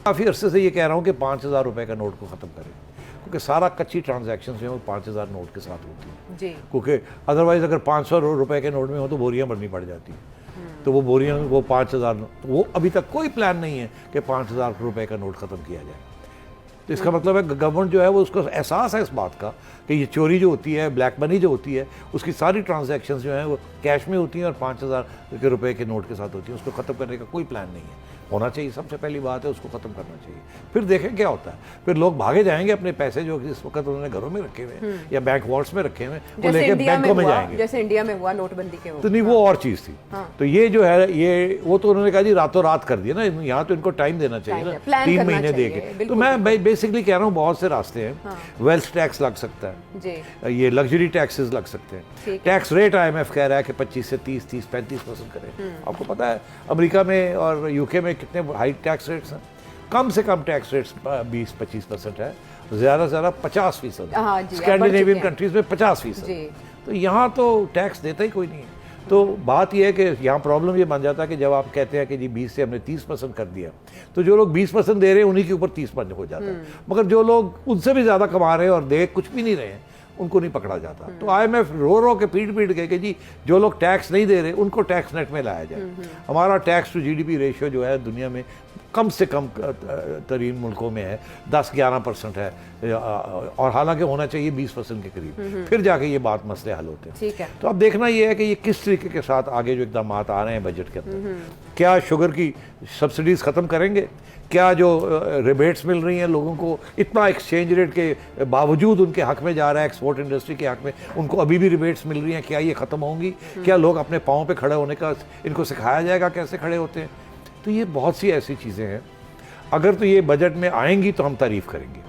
काफ़ी अरसे से ये कह रहा हूँ कि 5,000 रुपये का नोट को ख़त्म करें, क्योंकि सारा कच्ची ट्रांजैक्शन जो है वो 5,000 नोट के साथ होती है जी। क्योंकि अदरवाइज़ अगर 500 रुपये के नोट में हो तो बोरियां भरनी पड़ जाती है। तो वो बोरियां वो 5,000, तो वो अभी तक कोई प्लान नहीं है कि 5,000 रुपये का नोट ख़त्म किया जाए। तो इसका मतलब है गवर्नमेंट जो है वो उसको एहसास है इस बात का कि ये चोरी जो होती है, ब्लैक मनी जो होती है, उसकी सारी ट्रांजैक्शंस जो हैं वो कैश में होती हैं और 5,000 के रुपए के नोट के साथ होती हैं। उसको ख़त्म करने का कोई प्लान नहीं है। होना चाहिए, सबसे पहली बात है उसको ख़त्म करना चाहिए। फिर देखें क्या होता है। फिर लोग भागे जाएंगे अपने पैसे जो इस वक्त उन्होंने घरों में रखे हुए हैं या बैंक वॉल्ट्स में रखे हुए हैं, वो लेके बैंकों में जाएंगे। जैसे इंडिया में हुआ नोटबंदी के तो नहीं, वो और चीज़ थी। तो ये जो है ये वो तो उन्होंने कहा जी रातों रात कर दिया ना, यहाँ तो इनको टाइम देना चाहिए ना, 3 महीने दे के। तो मैं बेसिकली कह रहा हूँ बहुत से रास्ते हैं। वेल्थ टैक्स लग सकता है, ये लग्जरी टैक्सेस लग सकते हैं। टैक्स रेट IMF कह रहा है कि 25 से 30-35% करें। आपको पता है अमेरिका में और UK में कितने हाई टैक्स रेट्स हैं। कम से कम टैक्स रेट्स 20-25% है, ज़्यादा से ज़्यादा 50%। स्कैंडिनेवियन कंट्रीज़ में 50%। तो यहाँ तो टैक्स देता ही कोई नहीं है। तो बात यह है कि यहाँ प्रॉब्लम ये बन जाता है कि जब आप कहते हैं कि जी 20 से हमने 30% कर दिया, तो जो लोग 20% दे रहे हैं उन्हीं के ऊपर 30% हो जाता है। मगर जो लोग उनसे भी ज़्यादा कमा रहे हैं और दे कुछ भी नहीं रहे हैं, उनको नहीं पकड़ा जाता। तो IMF रो के पीट के कि जी जो लोग टैक्स नहीं दे रहे उनको टैक्स नेट में लाया जाए। हमारा टैक्स टू GDP रेशियो जो है दुनिया में कम से कम तरीन मुल्कों में है, 10-11% है, और हालांकि होना चाहिए 20% के करीब। फिर जाके ये बात मसले हल होते हैं। ठीक है। तो अब देखना ये है कि ये किस तरीके के साथ आगे जो इकदाम आ रहे हैं बजट के अंदर। क्या शुगर की सब्सिडीज़ ख़त्म करेंगे? क्या जो रिबेट्स मिल रही हैं लोगों को, इतना एक्सचेंज रेट के बावजूद उनके हक में जा रहा है, एक्सपोर्ट इंडस्ट्री के हक में उनको अभी भी रिबेट्स मिल रही हैं, क्या ये ख़त्म होंगी? क्या लोग अपने पाँव पे खड़े होने का इनको सिखाया जाएगा कैसे खड़े होते हैं? तो ये बहुत सी ऐसी चीज़ें हैं, अगर तो ये बजट में आएंगी तो हम तारीफ़ करेंगे।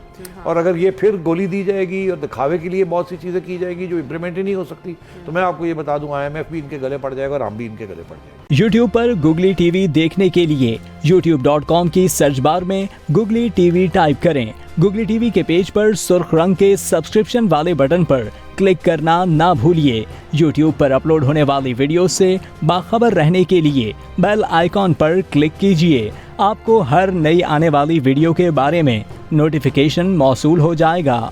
और अगर ये फिर गोली दी जाएगी और दिखावे के लिए बहुत सी चीज़ें की जाएगी जो इम्प्लीमेंट ही नहीं हो सकती, तो मैं आपको ये बता दूं IMF भी इनके गले पड़ जाएगा और हम भी इनके गले पड़ जाएंगे। YouTube पर Googly TV देखने के लिए youtube.com की सर्च बार में Googly TV टाइप करें। Googly TV के पेज पर सुर्ख रंग के सब्सक्रिप्शन वाले बटन पर क्लिक करना ना भूलिए। YouTube पर अपलोड होने वाली वीडियो से बाखबर रहने के लिए बेल आइकॉन पर क्लिक कीजिए। आपको हर नई आने वाली वीडियो के बारे में नोटिफिकेशन मौसूल हो जाएगा।